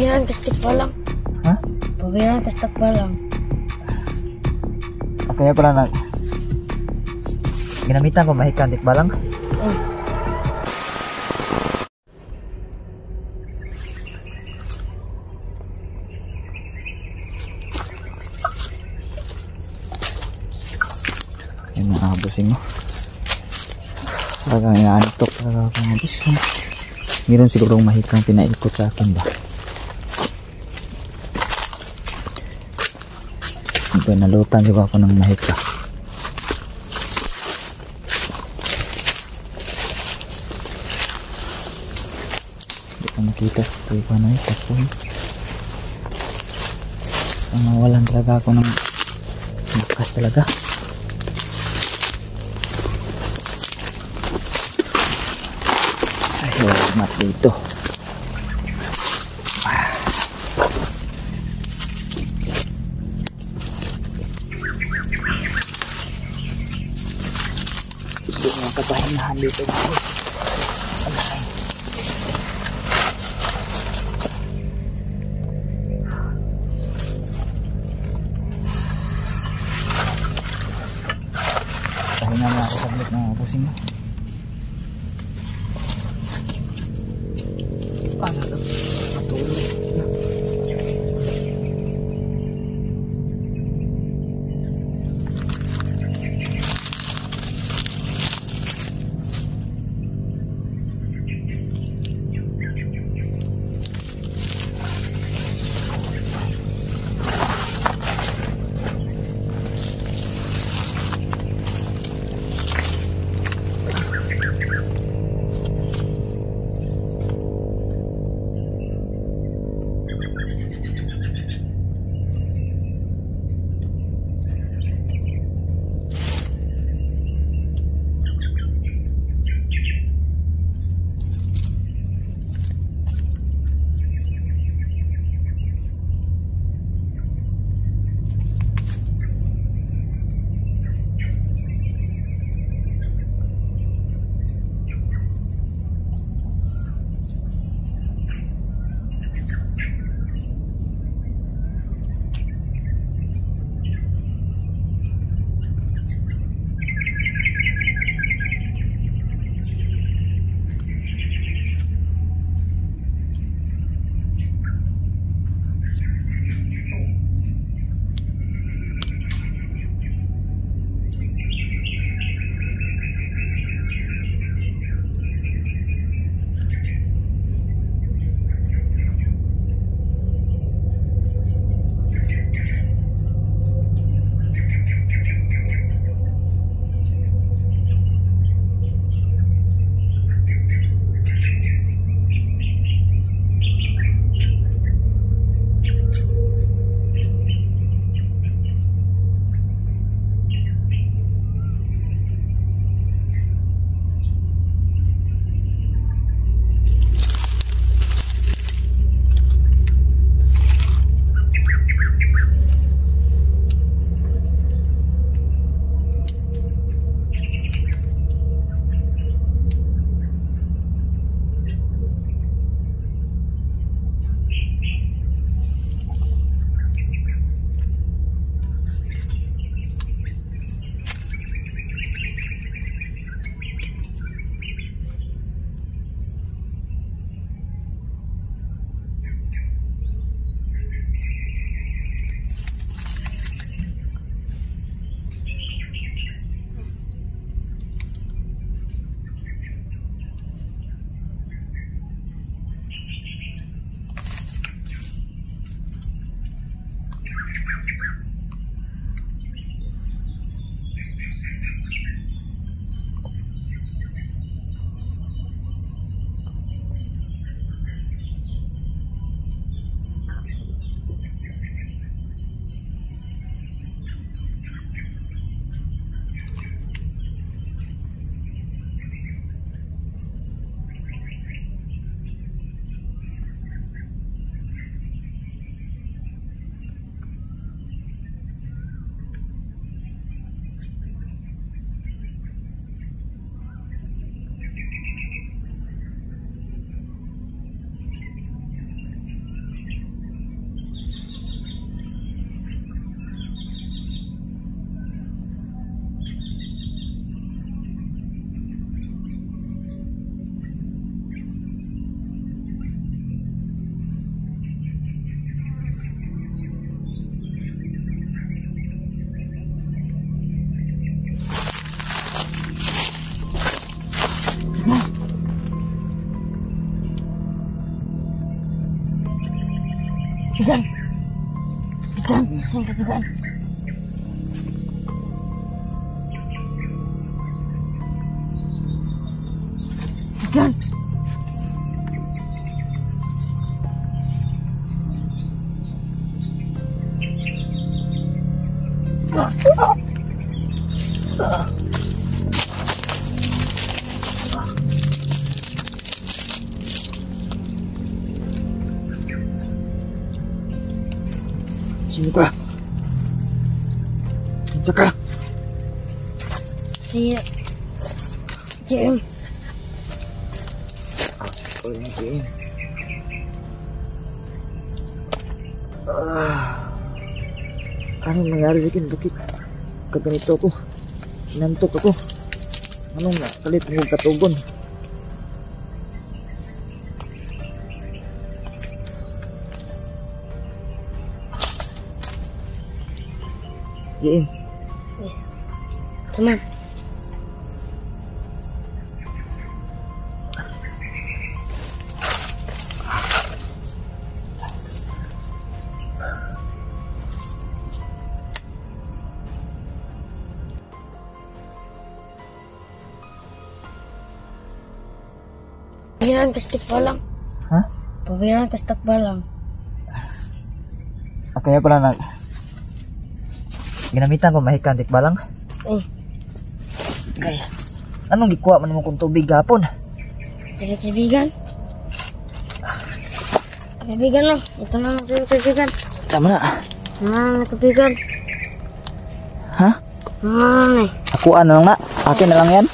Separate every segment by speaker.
Speaker 1: Pabihan kastik pa lang.
Speaker 2: Ha?
Speaker 1: Pabihan kastik pa lang.
Speaker 2: Kaya pala na ginamitan ko mahikan dik balang. Yan mga abusing mo. Talagang inaantok talaga ako ng abus. Meron siguro mahikang pinaikot sa akin ba. Nalutan juga ako ng mahika. Hindi ko nakita sa tuwi ko na ito po. Nawalan talaga ako ng lakas talaga. Ay, mat dito. Kapahingahan dito guys. Pahinga na ako saglit na pusing mo. Pasalo. Patuloy.
Speaker 1: kaibigan. Kaibigan, gising kaibigan. Kaibigan.
Speaker 2: Sino ka? Kinsa ka?
Speaker 1: Si JM.
Speaker 2: Wala na JM. Anong nangyari sa akin? Bakit kaganito ako? Inantok ako. Anong nakalit ng katugon? JM.
Speaker 1: Cuman. Pabiran kastik balang.
Speaker 2: Ha?
Speaker 1: Pabiran kastak balang.
Speaker 2: Kaya pala ginamitan ko mahikan dik balang. Ay. Anong gikuha man mo kung tubig gapon?
Speaker 1: Jadi kaibigan. Kaibigan lang. Ito na lang sa'yo kaibigan.
Speaker 2: Tama na.
Speaker 1: Kaibigan.
Speaker 2: Ha?
Speaker 1: Eh.
Speaker 2: Akuan na lang na. Akin na lang yan.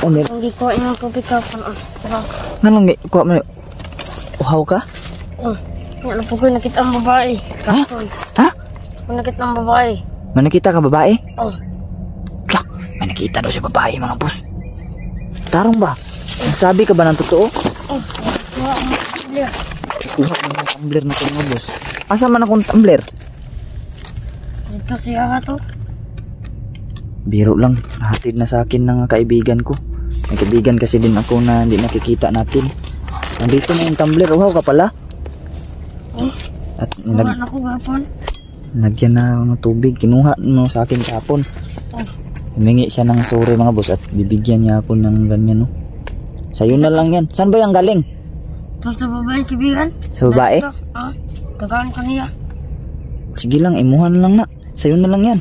Speaker 2: Ano?
Speaker 1: Hindi ko yung kaibigan.
Speaker 2: Anong gikuha mo? Uhaw ka?
Speaker 1: Ano po ko nakita ang babae.
Speaker 2: Ha? Ha?
Speaker 1: Nakita ang babae.
Speaker 2: May nakita ka babae?
Speaker 1: Plak!
Speaker 2: May nakita daw si babae mga boss. Tarong ba? Sabi ka ba ng totoo?
Speaker 1: Kuha ang tumbler.
Speaker 2: Kuha mo ng tumbler na ito mga boss. Asa man akong tumbler?
Speaker 1: Dito siya ka to.
Speaker 2: Biro lang. Nahatid na sa akin ng kaibigan ko. May kaibigan kasi din ako na hindi nakikita natin. Nandito na yung tumbler. Uhaw ka pala. At
Speaker 1: Kuha na ko gapon.
Speaker 2: Nagyan na ng tubig. Kinuha mo sa akin kahapon. Humingi siya ng sorry mga boss at bibigyan niya ako ng ganyan no. Sa'yo na lang yan. Saan ba yung galing?
Speaker 1: Ito sa babae kaibigan.
Speaker 2: Sa babae?
Speaker 1: Gagaan ko niya.
Speaker 2: Sige lang, imuhan lang na. Sa'yo na lang yan.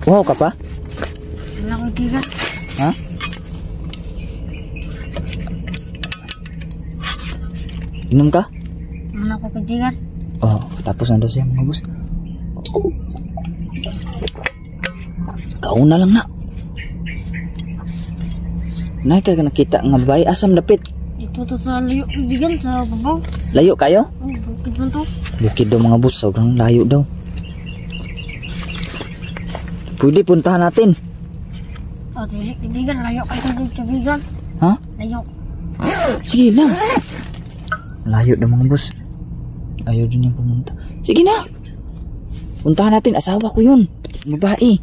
Speaker 2: Wow ka pa?
Speaker 1: Wala kaibigan.
Speaker 2: Ha? Inom ka?
Speaker 1: Wala ko kaibigan.
Speaker 2: Tapos nando siya mga boss. Kauna lang na. Nay ka nakita nga babae asam dapit.
Speaker 1: Ito to sa layo kaibigan sa babaw.
Speaker 2: Layo kayo?
Speaker 1: Bukid man to.
Speaker 2: Bukid daw mga boss, sobrang layo daw. Pwede puntahan natin.
Speaker 1: Dili kaibigan, layo kayo kaibigan.
Speaker 2: Ha?
Speaker 1: Layo.
Speaker 2: Sige lang. Layo daw mga boss. Ayaw din yung pumunta. Sige na. Puntahan natin, asawa ko yun. Babae.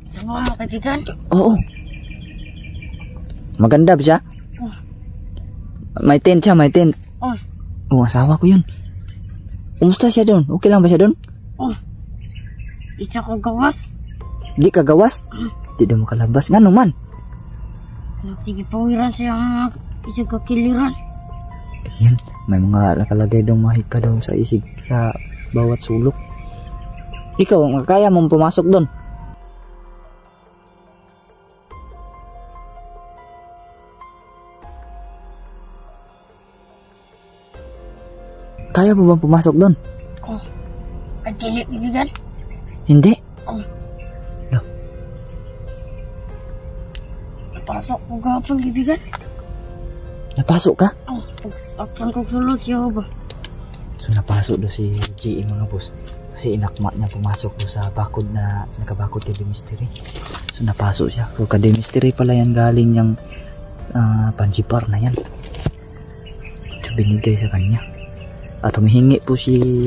Speaker 1: Sama mo kaibigan?
Speaker 2: Oo. Maganda ba siya? May tent siya, may tent. Asawa ko yun. Kumusta siya doon? Okay lang ba siya doon?
Speaker 1: Isa ko gawas.
Speaker 2: Di ka gawas? Di daw makalabas. Nga naman.
Speaker 1: Sige pawiran siya ang isig kakiliran.
Speaker 2: Ayan, may mga nakalagay daw mahika daw sa isig sa bawat sulok. Ikaw, kaya mong pumasok doon? Kaya mo bang pumasok doon?
Speaker 1: Ay dili kaibigan?
Speaker 2: Hindi. No.
Speaker 1: Napasok ko gapon kaibigan.
Speaker 2: Napasok ka?
Speaker 1: Apan ko sulod siya ba?
Speaker 2: So napasok do si GE mga boss. Kasi inakma niya pumasok do sa bakod na nakabakod kay Demisteri. So napasok siya. So kay Demisteri pala yan galing yung panjipar na yan. So binigay sa kanya. At humihingi po si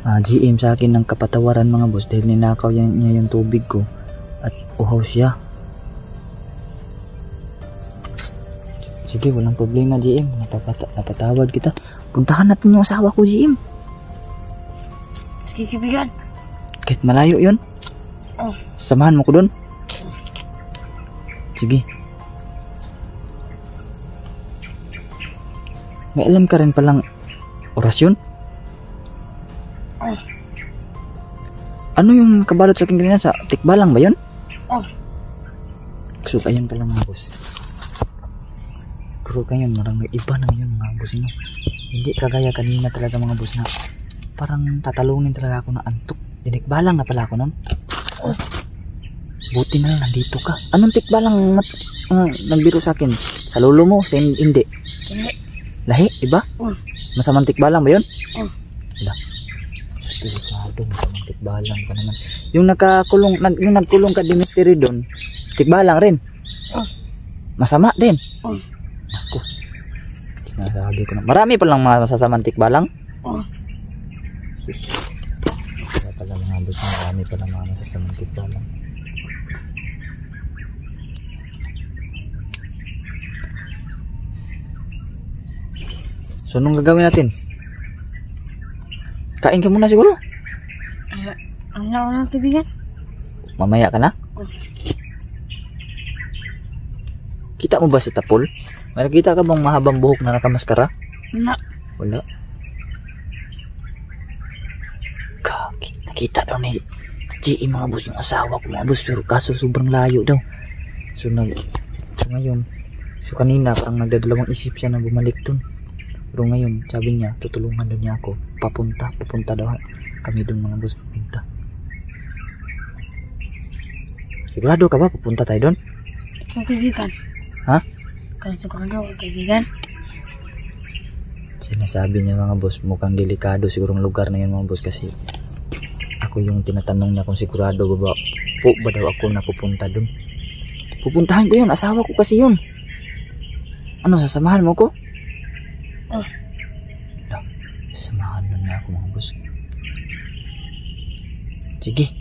Speaker 2: GM sa akin ng kapatawaran mga boss dahil ninakaw niya yung tubig ko at uhaw siya. Sige, walang problema, GM. Napatawad kita. Puntahan natin yung asawa ko, GM.
Speaker 1: Sige, kaibigan.
Speaker 2: Kahit malayo yun.
Speaker 1: Oh.
Speaker 2: Samahan mo ko doon. Sige. May alam ka rin palang orasyon?
Speaker 1: Oh.
Speaker 2: Ano yung kabalot sa aking kanina? Sa tikbalang ba yun?
Speaker 1: Oh.
Speaker 2: So, ayan pala mga boss. Kuro kayo, marang iba na ngayon mga boss. No? Hindi kagaya kanina talaga mga boss na parang tatalungin talaga ako na antok. Tinikbalang na pala ako nun.
Speaker 1: Oh.
Speaker 2: Buti na lang nandito ka. Anong tikbalang nagbiro sa akin? Sa lolo mo? Sa hindi?
Speaker 1: Hindi.
Speaker 2: Lahi? Iba?
Speaker 1: Oh.
Speaker 2: Masamang tikbalang ba yun?
Speaker 1: Oh.
Speaker 2: Wala. Delikado, masamang tikbalang ka naman. Yung nagkulong ka di mystery doon, tikbalang rin.
Speaker 1: Oh.
Speaker 2: Masama din.
Speaker 1: Oh.
Speaker 2: Ako. Sinasabi ko na. Marami palang mga masasamang tikbalang.
Speaker 1: Oh.
Speaker 2: Kaya pala mga boss, marami palang mga masasamang tikbalang. So, anong gagawin natin? Kain ka muna siguro?
Speaker 1: Ano lang, kaibigan?
Speaker 2: Mamaya ka na? Kita mo ba si Tapol? May nakita ka bang mahabang buhok na nakamaskara?
Speaker 1: Wala.
Speaker 2: Wala. Kaki, nakita daw ni GE mga boss yung asawa ko mga boss, pero kaso sobrang layo daw. So ngayon, so kanina parang nagdadalawang isip siya na bumalik dun. Pero ngayon, sabi niya, tutulungan doon niya ako. Papunta daw kami doon mga boss, papunta. Sigurado ka ba? Papunta tayo doon?
Speaker 1: Ikaw, kaibigan.
Speaker 2: Ha?
Speaker 1: Ikaw, sigurado, kaibigan.
Speaker 2: Sinasabi niya mga boss, mukhang delikado sigurong lugar na yun mga boss, kasi ako yung tinatanong niya kung sigurado ba daw ako na pupunta doon. Pupuntahan ko yun, asawa ko kasi yun. Ano, sasamahan mo ko?
Speaker 1: Oh.
Speaker 2: Samahan mo na ako mga boss. Sige,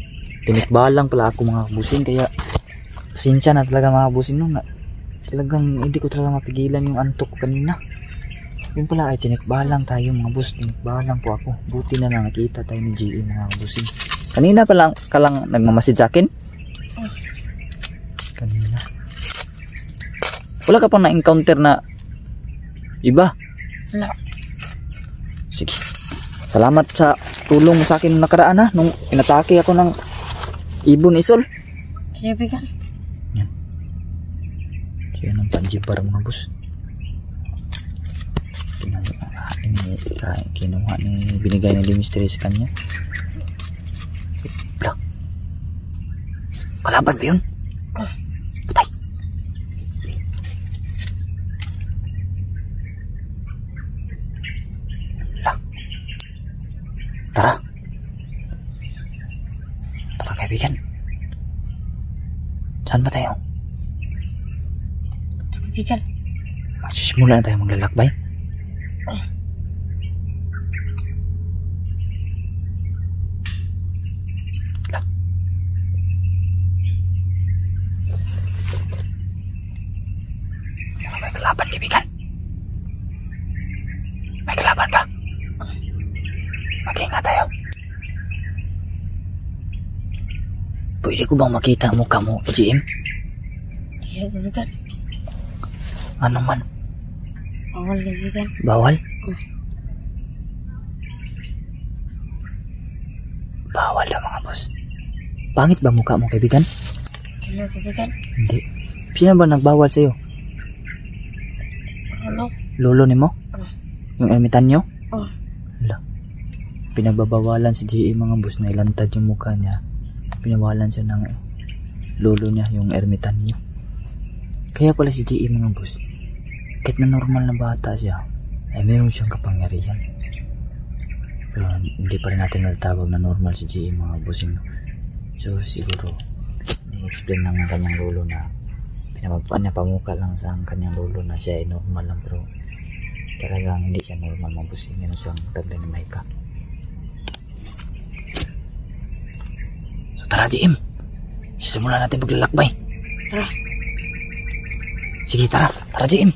Speaker 2: tinikbalang pala ako mga busing, kaya pasensya na talaga mga busing no, na talagang hindi ko talaga mapigilan yung antok ko kanina. Yun pala ay tinikbalang tayo mga boss, tinikbalang po ako. Buti na lang nakita tayo ni GE mga busing. Kanina pa lang ka lang nagmamasid sa akin? Kanina. Wala ka pang na-encounter na iba?
Speaker 1: Wala.
Speaker 2: Sige. Salamat sa tulong mo sa akin nung nakaraan ha, nung inatake ako ng ibon isol.
Speaker 1: Kaibigan.
Speaker 2: Yan. So yan ang panjibar mga boss. Kinuha ni binigay ni mystery sa kanya. Blah. Kalaban ba yun? Patay. Blah. Tara. Tara kaibigan. Saan ba tayo?
Speaker 1: Kaibigan.
Speaker 2: Magsisimula na tayo maglalakbay. May kalaban kaibigan. May kalaban ba? Mag-ingat tayo. Pwede ko bang makita mukha mo, GM?
Speaker 1: Iya, kaibigan.
Speaker 2: Ano man?
Speaker 1: Bawal, kaibigan.
Speaker 2: Bawal? Bawal daw mga boss. Pangit ba mukha mo kaibigan?
Speaker 1: Ano, kaibigan?
Speaker 2: Hindi. Sino ba nagbawal sa'yo?
Speaker 1: Ano?
Speaker 2: Lolo ni mo? Yung ermitan nyo?
Speaker 1: Oh.
Speaker 2: Wala. Pinagbabawalan si GE mga boss na ilantad yung mukha niya. Pinawalan siya ng lolo niya, yung ermitan nyo. Kaya pala si GE mga boss, kahit na normal na bata siya, ay meron siyang kapangyarihan. Pero hindi pa rin natin natatawag na normal si GE mga boss. So siguro ni-explain ng kanyang lolo na pinapamuka lang sa kanyang lolo na siya ay normal lang, pero talagang hindi siya normal mga boss. Meron siyang taglay na mahika. So tara GM, simulan natin paglalakbay.
Speaker 1: Tara.
Speaker 2: Sige tara, tara GM.